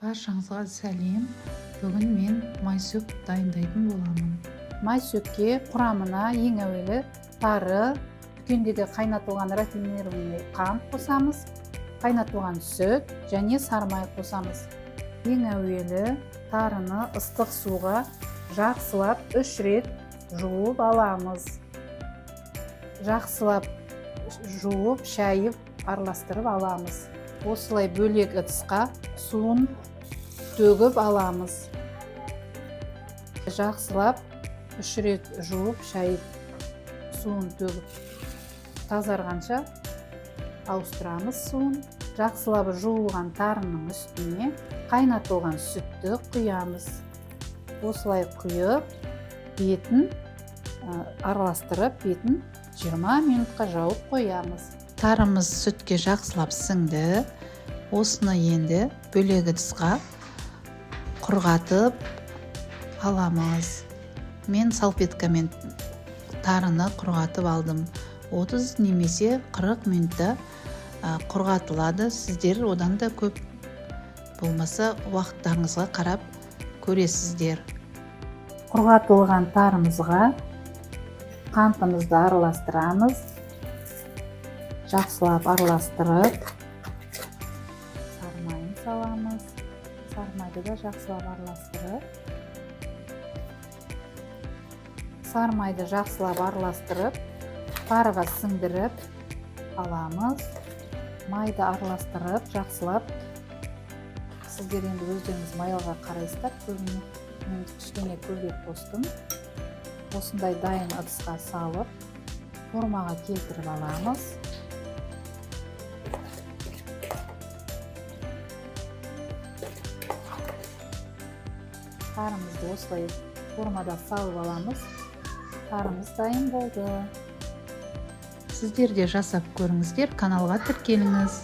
Баршаңызға сәлем. Бүгін мен майсөк дайындайтын боламын. Майсөкке құрамына ең әуелі тары, дүкендегі қайнатылған рафинированный қант қосамыз, қайнатылған сүт және сармай қосамыз. Ең әуелі тарыны ыстық суға жақсылап 3 рет жуып аламыз. Жақсылап жуып, шайып, араластырып аламыз. Осылай бөлек ыдысқа суын төгіп аламыз. Жақсылап 3 рет жуып, шайып, суын төгіп тазарғанша ауыстырамыз суын. Жақсылап жуылған тарының үстіне қайнатылған сүтті құямыз. Осылай құйып, бетін араластырып, бетін 20 минутқа жауып қоямыз. Тарымыз сүтке жақсылап сіңді. Осыны енді бөлек ыдысқа құрғатып аламыз. Мен салфеткамен тарыны құрғатып алдым. 30 немесе 40 минутта құрғатылады. Сіздер одан да көп болмаса уақыттарыңызға қарап көресіздер. Құрғатылған тарымызға қантымызды араластырамыз. Жақсылап араластырып, сармайын саламыз. Сармайды да жақсылап араластырып. Сармайды жақсылап араластырып, тарыға сіңдіріп аламыз. Майды араластырып, жақсылап. Сіздер енді өздеріңіз майлға қарайсыздар. Мен кішкене көбірек қостым. Осындай дайын ыдысқа салып, формаға келтіріп аламыз. Тарымызды осылай формада салып аламыз. Тарымыз дайын болды. Сіздер де жасап көріңіздер, каналға тіркеліңіз.